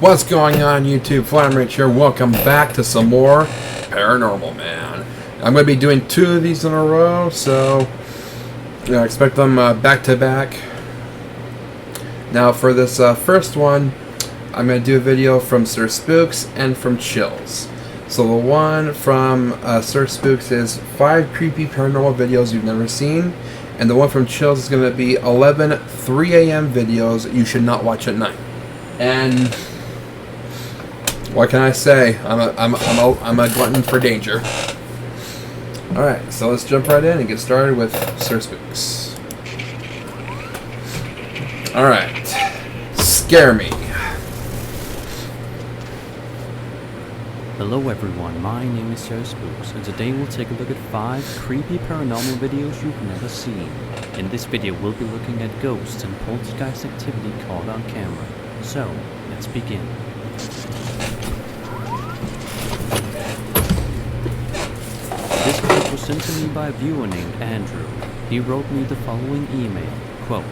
What's going on YouTube? Flamrage here. Welcome back to some more Paranormal Man. I'm going to be doing 2 of these in a row, so expect them back to back. Now for this first one, I'm going to do a video from Sir Spooks and from Chills. So the one from Sir Spooks is 5 creepy paranormal videos you've never seen, and the one from Chills is going to be 11 3 a.m. videos you should not watch at night. And what can I say? I'm a glutton for danger. All right, so let's jump right in and get started with Sir Spooks. All right, scare me. Hello everyone, my name is Sir Spooks, and today we'll take a look at 5 creepy paranormal videos you've never seen. In this video we'll be looking at ghosts and poltergeist activity caught on camera. So, let's begin. This clip was sent to me by a viewer named Andrew. He wrote me the following email, quote,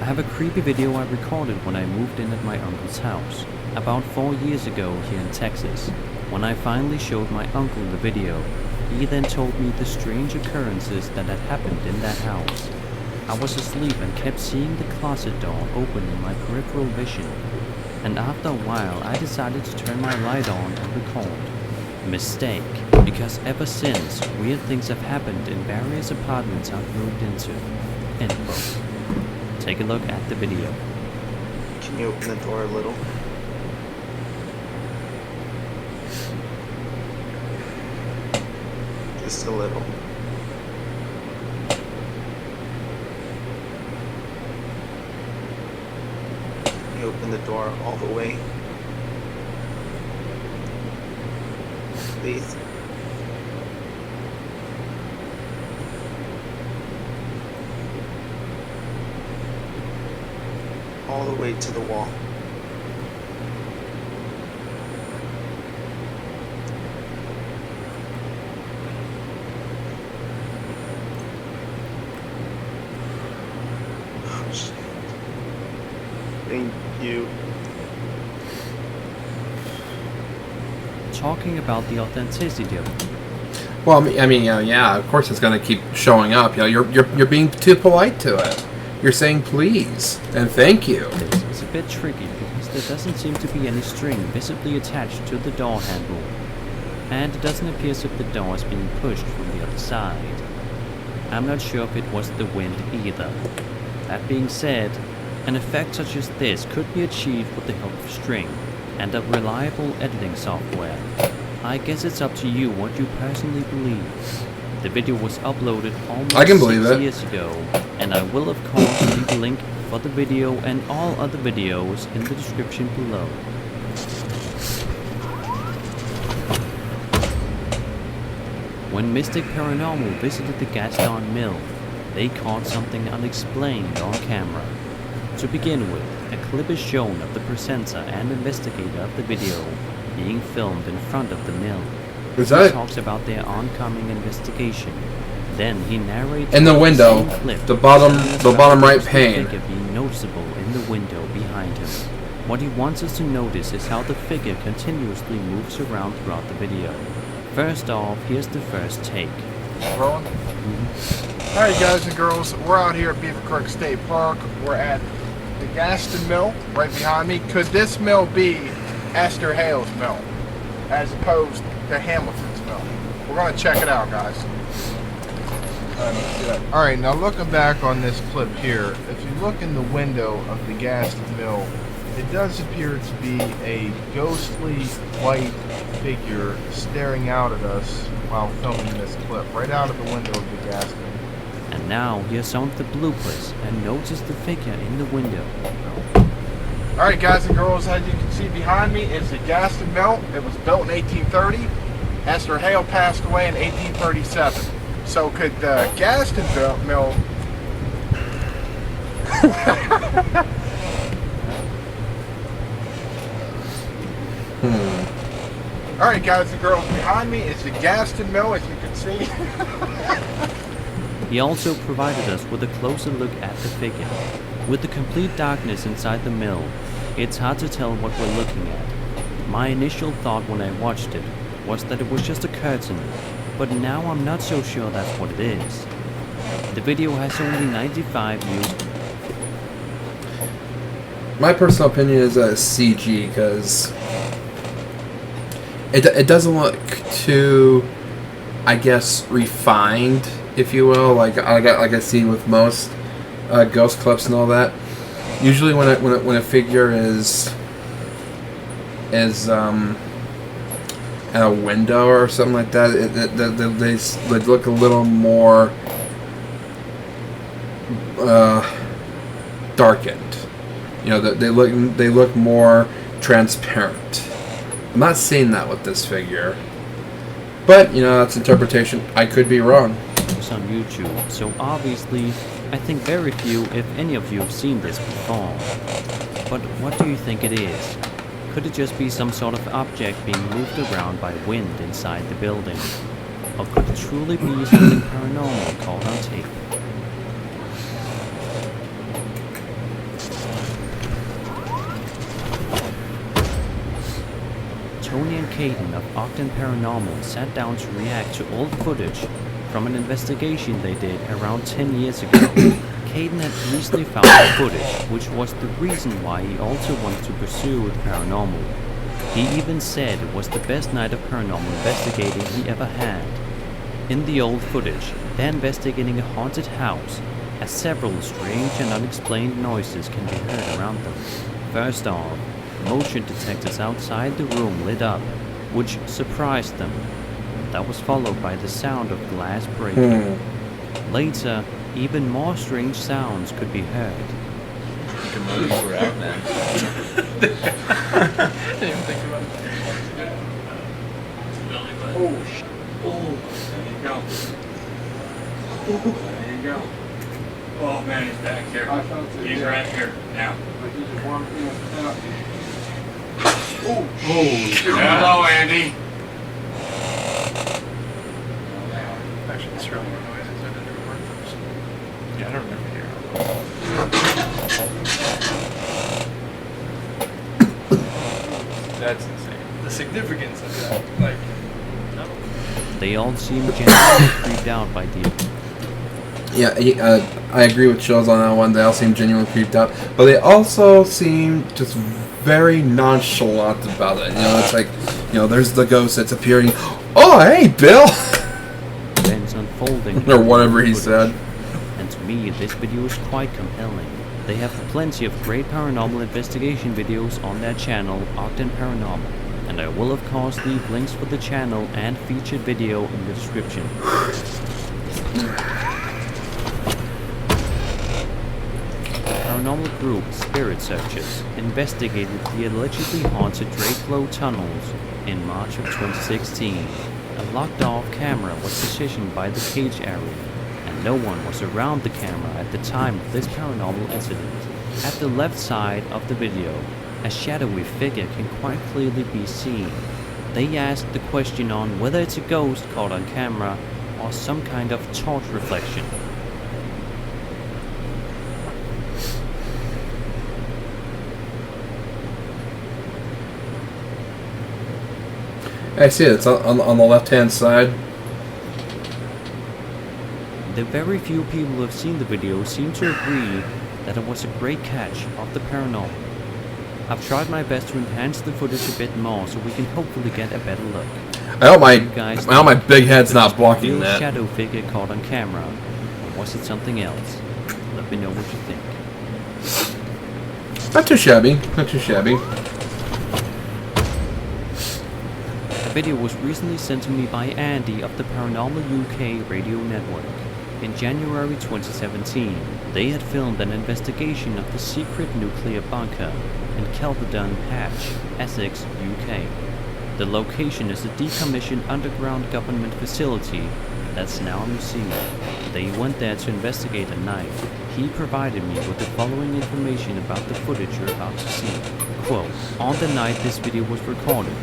I have a creepy video I recorded when I moved in at my uncle's house, about 4 years ago here in Texas. When I finally showed my uncle the video, he then told me the strange occurrences that had happened in that house. I was asleep and kept seeing the closet door open in my peripheral vision, and after a while I decided to turn my light on and record. Mistake, because ever since, weird things have happened in various apartments I've moved into. End quote. Take a look at the video. Can you open the door a little? Just a little. Can you open the door all the way? Please. All the way to the wall. Oh, shit. Thank you. Talking about the authenticity of it. Well, I mean, yeah, of course it's going to keep showing up. You're being too polite to it. You're saying please and thank you. This is a bit tricky because there doesn't seem to be any string visibly attached to the door handle, and it doesn't appear as if the door is being pushed from the other side. I'm not sure if it was the wind either. That being said, an effect such as this could be achieved with the help of string and a reliable editing software. I guess it's up to you what you personally believe. The video was uploaded almost 6 years ago, and I will of course leave a link for the video and all other videos in the description below. When Mystic Paranormal visited the Gaston Mill, they caught something unexplained on camera. To begin with, a clip is shown of the presenter and investigator of the video being filmed in front of the mill. He talks about their oncoming investigation. Then he narrates in the window, the bottom right pane. The figure being noticeable in the window behind him. What he wants us to notice is how the figure continuously moves around throughout the video. First off, here's the first take. Rolling? Alright guys and girls, we're out here at Beaver Creek State Park. We're at the Gaston Mill right behind me. Could this mill be Esther Hale's mill as opposed to Hamilton's mill? We're going to check it out, guys. Alright, now looking back on this clip here, if you look in the window of the Gaston Mill, it does appear to be a ghostly white figure staring out at us while filming this clip, right out of the window of the Gaston. And now here's some of the bloopers, and notice the figure in the window. Alright guys and girls, as you can see behind me is the Gaston Mill. It was built in 1830. Esther Hale passed away in 1837. So could the Gaston Mill... Alright guys and girls, behind me is the Gaston Mill, as you can see. He also provided us with a closer look at the figure. With the complete darkness inside the mill, It's hard to tell what we're looking at. My initial thought when I watched it was that it was just a curtain, but now I'm not so sure that's what it is. The video has only 95 views. My personal opinion is CG, because it doesn't look too, I guess, refined, if you will, like I see with most ghost clips and all that. Usually when a figure is at a window or something like that, they look a little more darkened. You know, they look more transparent. I'm not seeing that with this figure, but you know, that's interpretation. I could be wrong. On YouTube, so obviously I think very few, if any of you, have seen this before. But what do you think it is? Could it just be some sort of object being moved around by wind inside the building? Or could it truly be something paranormal caught on tape? Tony and Caden of Ogden Paranormal sat down to react to old footage from an investigation they did around 10 years ago. Caden had recently found the footage, which was the reason why he also wanted to pursue the paranormal. He even said it was the best night of paranormal investigating he ever had. In the old footage, they're investigating a haunted house, as several strange and unexplained noises can be heard around them. First off, motion detectors outside the room lit up, which surprised them. That was followed by the sound of glass breaking. Later, even more strange sounds could be heard. You can move where we're at, man. Didn't even think about it. Oh, there you go. There you go. Oh man, he's back here. I felt it. He's right here now. Like he just warmed me up. Oh, hello, Andy. Actually, this really noises. I didn't record those. Yeah, I don't remember hearing them. That's insane. The significance of that, like, no. They all seem genuinely creeped out by the... Yeah, I agree with Chills on that one. They all seem genuinely creeped out, but they also seem just very nonchalant about it. You know, it's like, you know, there's the ghost that's appearing. Oh, hey, Bill! events unfolding... or whatever he said. And to me, this video is quite compelling. They have plenty of great paranormal investigation videos on their channel, Ogden Paranormal, and I will of course leave links for the channel and featured video in the description. Paranormal group Spirit Searchers investigated the allegedly haunted Drake tunnels in March of 2016. A locked-off camera was positioned by the cage area, and no one was around the camera at the time of this paranormal incident. At the left side of the video, a shadowy figure can quite clearly be seen. They asked the question on whether it's a ghost caught on camera or some kind of torch reflection. I see it. It's on the left-hand side. The very few people who have seen the video seem to agree that it was a great catch of the paranormal. I've tried my best to enhance the footage a bit more so we can hopefully get a better look. I hope You my big head's not real blocking that. shadow figure caught on camera, or was it something else? Let me know what you think. Not too shabby. Not too shabby. A video was recently sent to me by Andy of the Paranormal UK radio network. In January 2017, they had filmed an investigation of the secret nuclear bunker in Kelvedon Hatch, Essex, UK. The location is a decommissioned underground government facility that's now a museum. They went there to investigate at night. He provided me with the following information about the footage you're about to see. Quote, "On the night this video was recorded,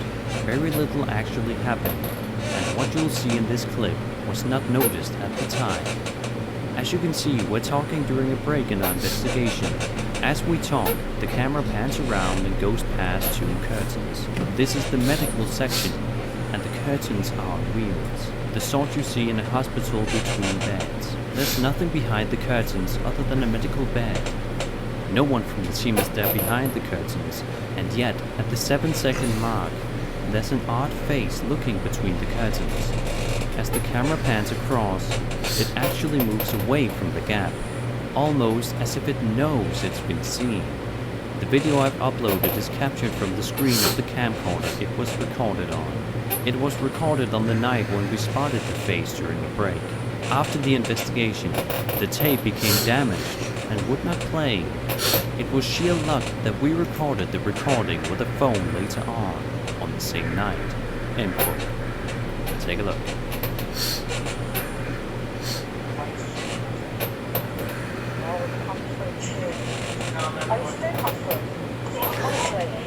very little actually happened, and what you'll see in this clip was not noticed at the time. As you can see, we're talking during a break in our investigation, As we talk, the camera pans around and goes past two curtains. This is the medical section, and the curtains are wheels, the sort you see in a hospital between beds. There's nothing behind the curtains other than a medical bed. No one from the team is there behind the curtains, and yet, at the 7-second mark, there's an odd face looking between the curtains. As the camera pans across, it actually moves away from the gap, almost as if it knows it's been seen. The video I've uploaded is captured from the screen of the camcorder it was recorded on. It was recorded on the night when we spotted the face during a break. After the investigation, the tape became damaged and would not play. It was sheer luck that we recorded the recording with a phone later on the same night. End quote. Take a look.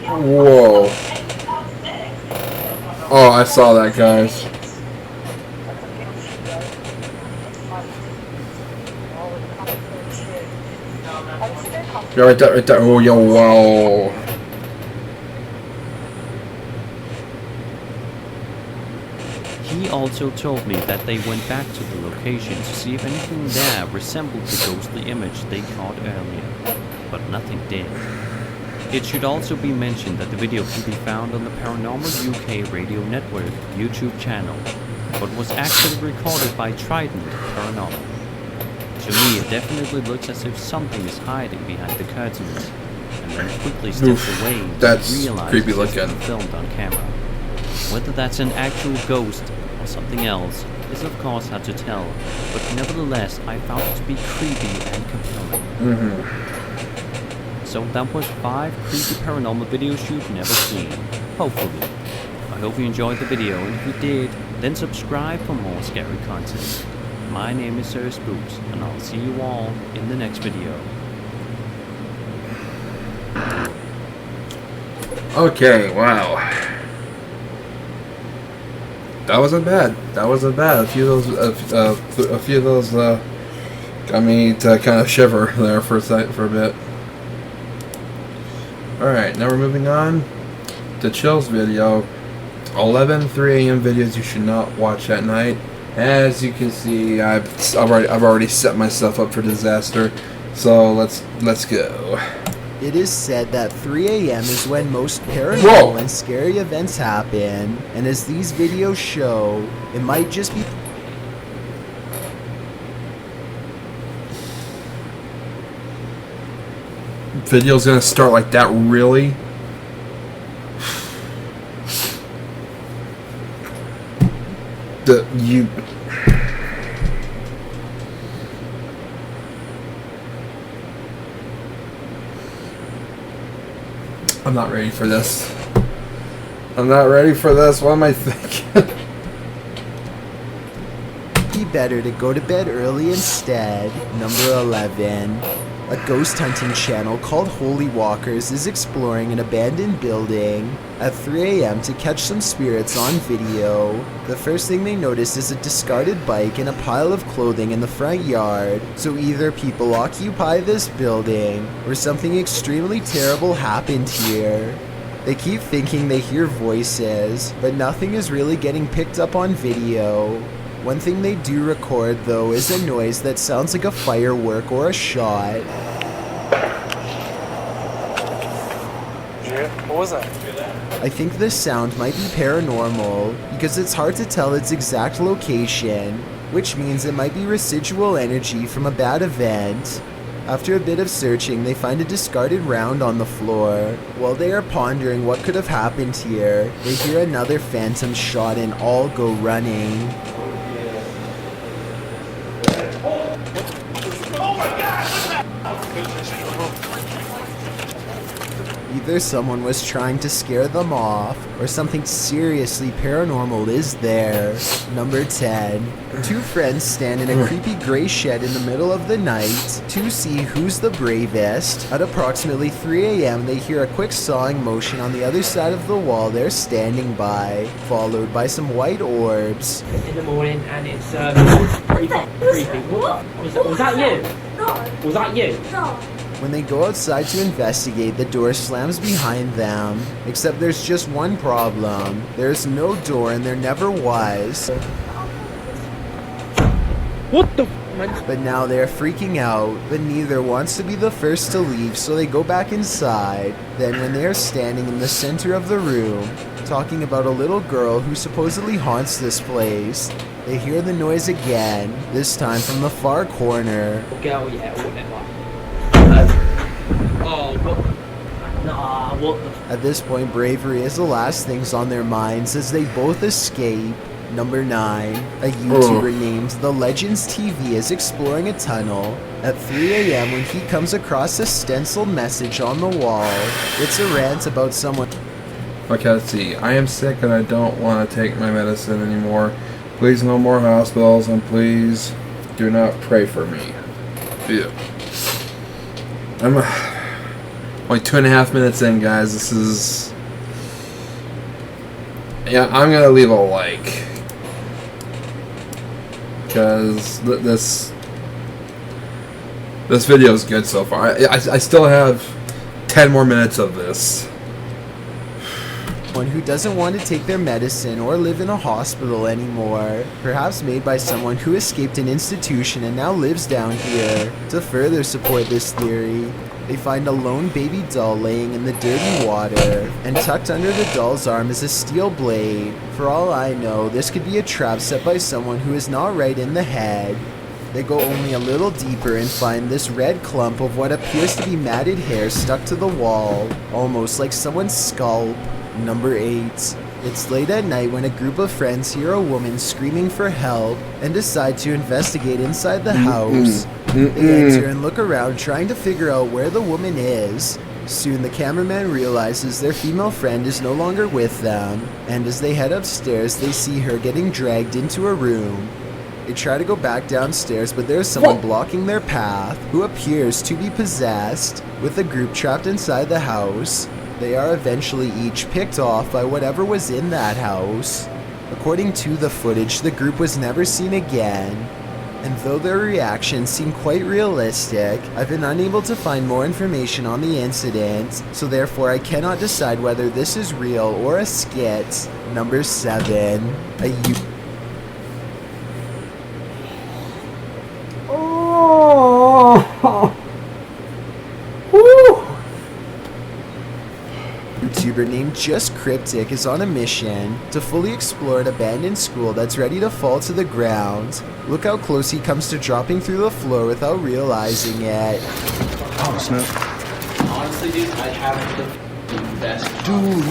Whoa. Oh, I saw that, guys. Yeah, right there, right there. Oh, yo, wow. He also told me that they went back to the location to see if anything there resembled the ghostly image they caught earlier, but nothing did. It should also be mentioned that the video can be found on the Paranormal UK Radio Network YouTube channel, but was actually recorded by Trident Paranormal. To me, it definitely looks as if something is hiding behind the curtains, and then quickly steps away that's to realize creepy it's looking. been filmed on camera. Whether that's an actual ghost or something else is of course hard to tell, but nevertheless I found it to be creepy and compelling. So that was 5 creepy paranormal videos you've never seen, hopefully. I hope you enjoyed the video, and if you did, then subscribe for more scary content. My name is Spooks, and I'll see you all in the next video. Okay, wow. That wasn't bad. That wasn't bad. A few of those got me to kind of shiver there for a bit. All right, now we're moving on to Chill's video. 11 3 a.m. videos you should not watch at night. As you can see, I've already set myself up for disaster. So let's go. It is said that 3 a.m. is when most paranormal and scary events happen, and as these videos show, it might just be Video's gonna start like that, really? I'm not ready for this. I'm not ready for this. What am I thinking? better to go to bed early instead. Number 11. A ghost hunting channel called Holy Walkers is exploring an abandoned building at 3 a.m. to catch some spirits on video. The first thing they notice is a discarded bike and a pile of clothing in the front yard. So either people occupy this building or something extremely terrible happened here. They keep thinking they hear voices, but nothing is really getting picked up on video. One thing they do record, though, is a noise that sounds like a firework or a shot. What was that? I think this sound might be paranormal, because it's hard to tell its exact location, which means it might be residual energy from a bad event. After a bit of searching, they find a discarded round on the floor. While they are pondering what could have happened here, they hear another phantom shot and all go running. Either someone was trying to scare them off, or something seriously paranormal is there. Number 10. Two friends stand in a creepy gray shed in the middle of the night to see who's the bravest. At approximately 3 a.m. they hear a quick sawing motion on the other side of the wall they're standing by, followed by some white orbs. In the morning, and it's pretty fucking creepy. What? Was that you? No. Was that you? No. When they go outside to investigate, the door slams behind them. Except there's just one problem. There's no door and there never was. What the But now they're freaking out, but neither wants to be the first to leave, so they go back inside. Then when they are standing in the center of the room, talking about a little girl who supposedly haunts this place, they hear the noise again, this time from the far corner. girl, yeah, or whatever. Oh, what? Nah, what the? At this point, bravery is the last things on their minds as they both escape. Number 9, a YouTuber named The Legends TV is exploring a tunnel at 3 a.m. when he comes across a stenciled message on the wall. It's a rant about someone. Okay, let's see. I am sick and I don't want to take my medicine anymore. Please no more hospitals and please do not pray for me. Ew. I'm only 2.5 minutes in, guys. This is... Yeah, I'm gonna leave a like. Because this video is good so far. I still have 10 more minutes of this. One who doesn't want to take their medicine or live in a hospital anymore, perhaps made by someone who escaped an institution and now lives down here. To further support this theory, they find a lone baby doll laying in the dirty water, and tucked under the doll's arm is a steel blade. For all I know, this could be a trap set by someone who is not right in the head. They go only a little deeper and find this red clump of what appears to be matted hair stuck to the wall, almost like someone's scalp. Number 8. It's late at night when a group of friends hear a woman screaming for help and decide to investigate inside the house. They enter and look around trying to figure out where the woman is. Soon the cameraman realizes their female friend is no longer with them, and as they head upstairs they see her getting dragged into a room. They try to go back downstairs, but there's someone blocking their path who appears to be possessed. With the group trapped inside the house, they are eventually each picked off by whatever was in that house. According to the footage, the group was never seen again, and though their reactions seem quite realistic, I've been unable to find more information on the incident, so therefore I cannot decide whether this is real or a skit. Number 7. YouTuber named Just Cryptic is on a mission to fully explore an abandoned school that's ready to fall to the ground. Look how close he comes to dropping through the floor without realizing it. Oh, snap. Honestly, dude, I haven't the best. Dude,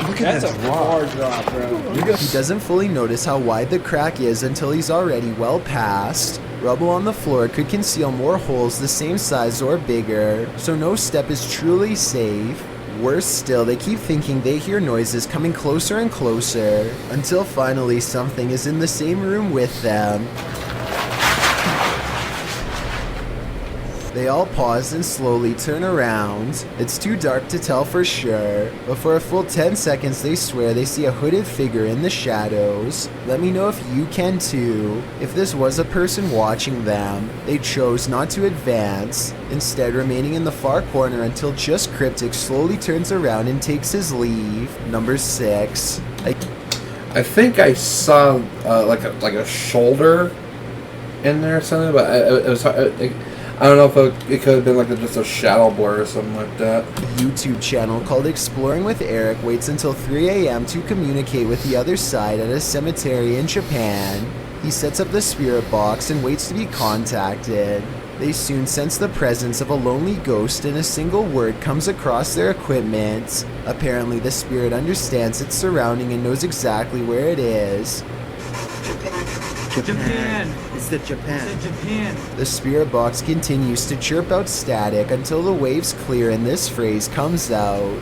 look at that Hard drop, bro. He doesn't fully notice how wide the crack is until he's already well past. Rubble on the floor could conceal more holes the same size or bigger, so no step is truly safe. Worse still, they keep thinking they hear noises coming closer and closer, until finally something is in the same room with them. They all pause and slowly turn around. It's too dark to tell for sure, but for a full 10 seconds they swear they see a hooded figure in the shadows. Let me know if you can too. If this was a person watching them, they chose not to advance, instead remaining in the far corner until Just Cryptic slowly turns around and takes his leave. Number 6. I think I saw like a shoulder in there or something, but it was I don't know if it could have been like just a shadow blur or something like that. A YouTube channel called Exploring with Eric waits until 3 a.m. to communicate with the other side at a cemetery in Japan. He sets up the spirit box and waits to be contacted. They soon sense the presence of a lonely ghost and a single word comes across their equipment. Apparently the spirit understands its surrounding and knows exactly where it is. Japan. It's the Japan. It's in Japan. The spirit box continues to chirp out static until the waves clear and this phrase comes out.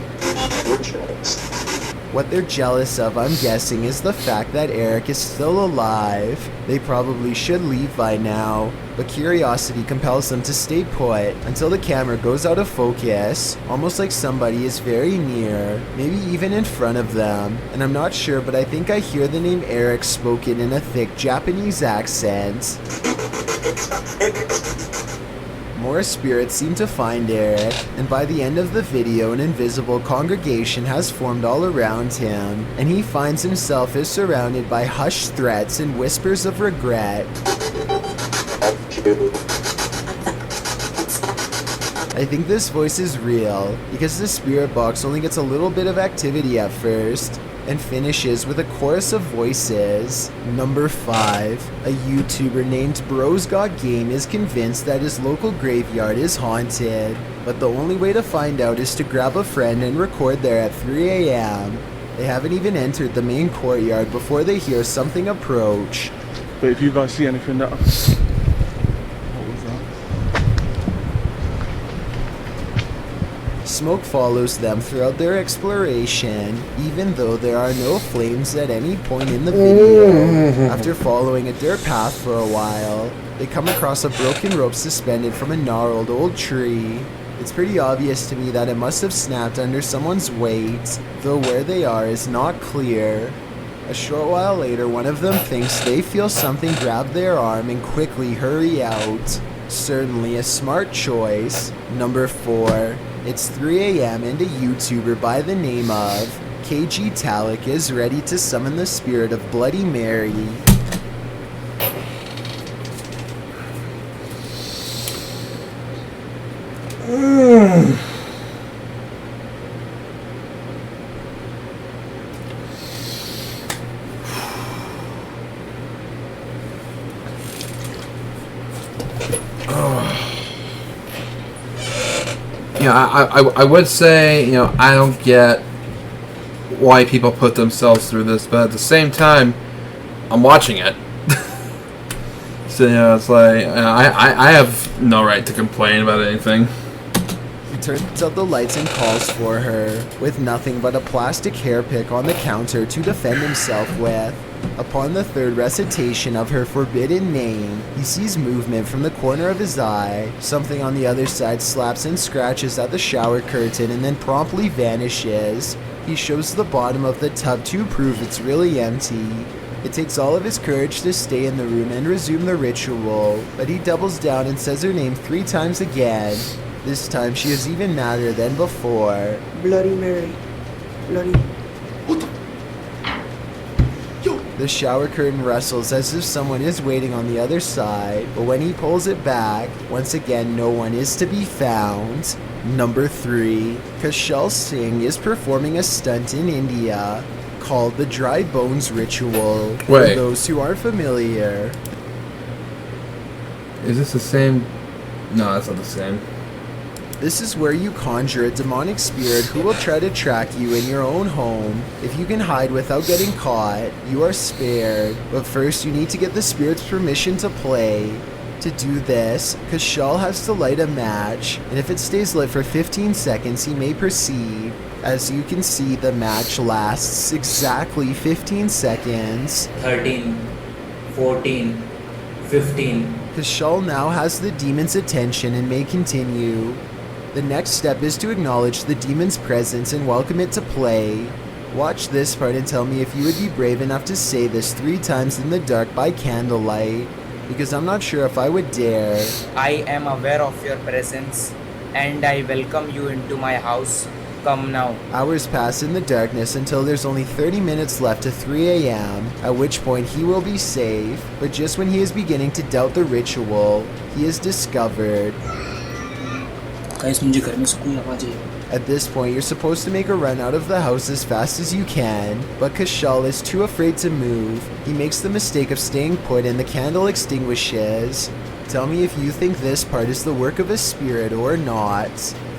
What they're jealous of, I'm guessing, is the fact that Eric is still alive. They probably should leave by now, but curiosity compels them to stay put until the camera goes out of focus, almost like somebody is very near, maybe even in front of them. And I'm not sure, but I think I hear the name Eric spoken in a thick Japanese accent. More spirits seem to find Eric, and by the end of the video, an invisible congregation has formed all around him, and he finds himself is surrounded by hushed threats and whispers of regret. I think this voice is real, because the spirit box only gets a little bit of activity at first, and finishes with a chorus of voices. Number 5. A YouTuber named Bros Got Game is convinced that his local graveyard is haunted, but the only way to find out is to grab a friend and record there at 3 a.m. They haven't even entered the main courtyard before they hear something approach. But if you guys see anything that... What was that? Smoke follows them throughout their exploration, even though there are no flames at any point in the video. After following a dirt path for a while, they come across a broken rope suspended from a gnarled old tree. It's pretty obvious to me that it must have snapped under someone's weight, though where they are is not clear. A short while later, one of them thinks they feel something grab their arm and quickly hurry out. Certainly a smart choice. Number 4. It's 3 a.m. and a YouTuber by the name of KG Talik is ready to summon the spirit of Bloody Mary. I would say, I don't get why people put themselves through this, but at the same time, I'm watching it. So, it's like, I have no right to complain about anything. He turns out the lights and calls for her, with nothing but a plastic hair pick on the counter to defend himself with. Upon the third recitation of her forbidden name, he sees movement from the corner of his eye. Something on the other side slaps and scratches at the shower curtain and then promptly vanishes. He shows the bottom of the tub to prove it's really empty. It takes all of his courage to stay in the room and resume the ritual, but he doubles down and says her name 3 times again. This time she is even madder than before. Bloody Mary. Bloody... The shower curtain rustles as if someone is waiting on the other side, but when he pulls it back, once again no one is to be found. Number 3. Kushal Singh is performing a stunt in India called the Dry Bones Ritual. Wait. For those who aren't familiar. Is this the same? No, that's not the same. This is where you conjure a demonic spirit who will try to track you in your own home. If you can hide without getting caught, you are spared. But first you need to get the spirit's permission to play. To do this, Kushal has to light a match, and if it stays lit for 15 seconds, he may proceed. As you can see, the match lasts exactly 15 seconds. 13, 14, 15. Kushal now has the demon's attention and may continue. The next step is to acknowledge the demon's presence and welcome it to play. Watch this part and tell me if you would be brave enough to say this 3 times in the dark by candlelight, because I'm not sure if I would dare. I am aware of your presence and I welcome you into my house. Come now. Hours pass in the darkness until there's only 30 minutes left to 3 a.m., at which point he will be safe, but just when he is beginning to doubt the ritual, he is discovered. At this point, you're supposed to make a run out of the house as fast as you can, but Kushal is too afraid to move. He makes the mistake of staying put and the candle extinguishes. Tell me if you think this part is the work of a spirit or not.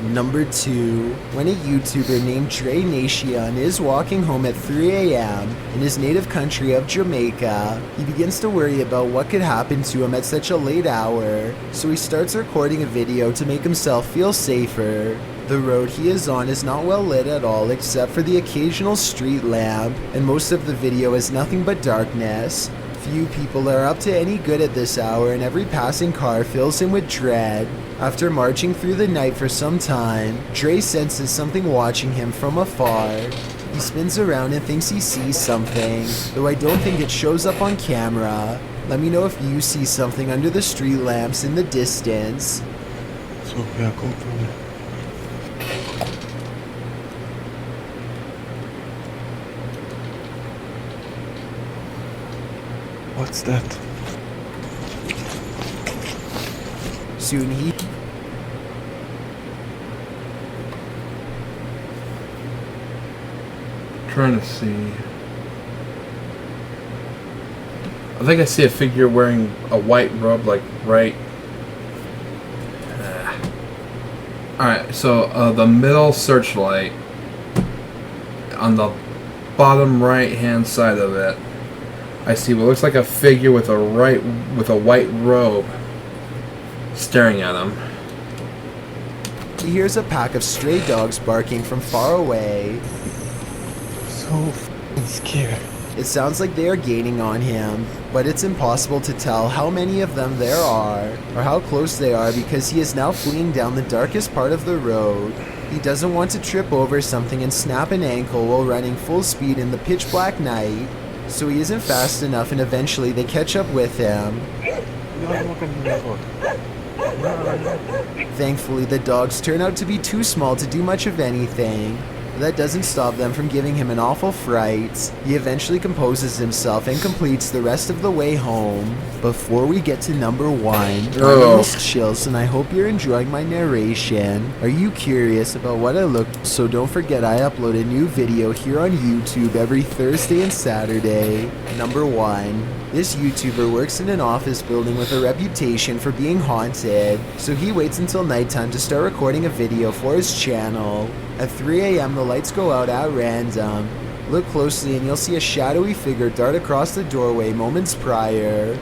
Number 2. When a YouTuber named Dre Nation is walking home at 3 a.m. in his native country of Jamaica, he begins to worry about what could happen to him at such a late hour, so he starts recording a video to make himself feel safer. The road he is on is not well lit at all except for the occasional street lamp, and most of the video is nothing but darkness. Few people are up to any good at this hour, and every passing car fills him with dread. After marching through the night for some time, Dre senses something watching him from afar. He spins around and thinks he sees something, though I don't think it shows up on camera. Let me know if you see something under the street lamps in the distance. So, yeah, go through there. What's that? Soon he Trying to see. I think I see a figure wearing a white robe, like right. Alright, so the middle searchlight on the bottom right hand side of it, I see what looks like a figure with a white robe staring at him. he hears a pack of stray dogs barking from far away. So f***ing scared. It sounds like they are gaining on him, but it's impossible to tell how many of them there are, or how close they are because he is now fleeing down the darkest part of the road. He doesn't want to trip over something and snap an ankle while running full speed in the pitch black night, so he isn't fast enough and eventually they catch up with him. Thankfully, the dogs turn out to be too small to do much of anything. That doesn't stop them from giving him an awful fright. He eventually composes himself and completes the rest of the way home. Before we get to number 1, my name is Chills and I hope you're enjoying my narration. Are you curious about what I look? So don't forget I upload a new video here on YouTube every Thursday and Saturday. Number 1. This YouTuber works in an office building with a reputation for being haunted, so he waits until nighttime to start recording a video for his channel. At 3 a.m. the lights go out at random. Look closely and you'll see a shadowy figure dart across the doorway moments prior.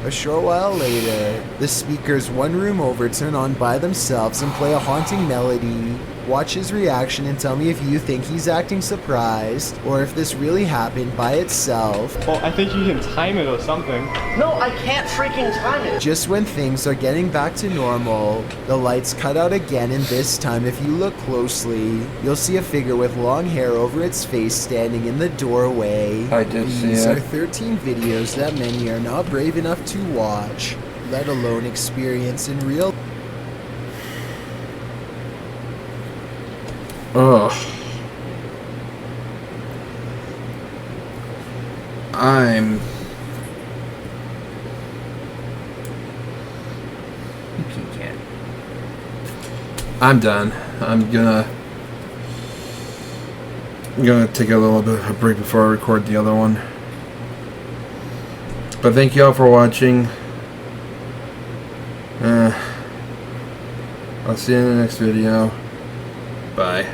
A short while later, the speakers one room over turn on by themselves and play a haunting melody. Watch his reaction and tell me if you think he's acting surprised, or if this really happened by itself. Well, I think you can time it or something. No, I can't freaking time it. Just when things are getting back to normal, the lights cut out again, and this time if you look closely, you'll see a figure with long hair over its face standing in the doorway. I did see These it. are 13 videos that many are not brave enough to watch, let alone experience in real. Ugh. I'm done. I'm gonna take a little bit of a break before I record the other one. But thank you all for watching. I'll see you in the next video. Bye.